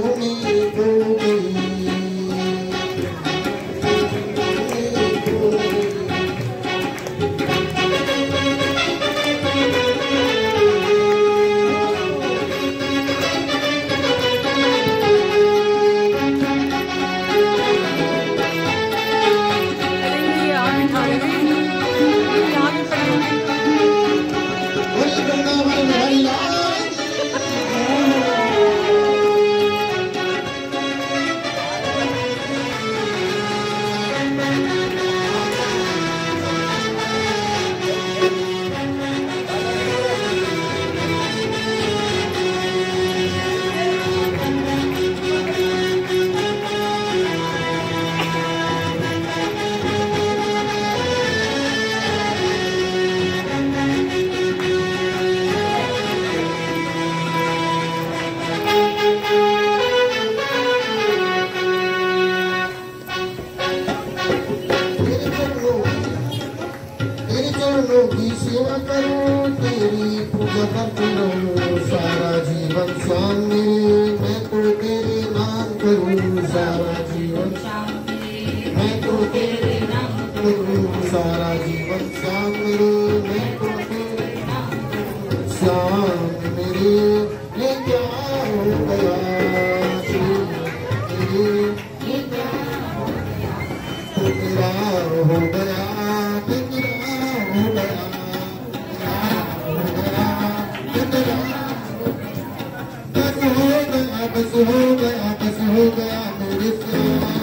में खो गई। की सेवा करूं, तेरी पूजा करती रहूं सारा जीवन शाम मेरे, मैं तो तेरे नाम करूं सारा जीवन शाम मेरे, मैं तो तेरे नाम करूं सारा जीवन शाम मेरे, मैं तो तेरे नाम करूं शाम मेरे। ये क्या हो गया ये क्या हो गया, तेरा हो गया बस हो गया मेरे साथ,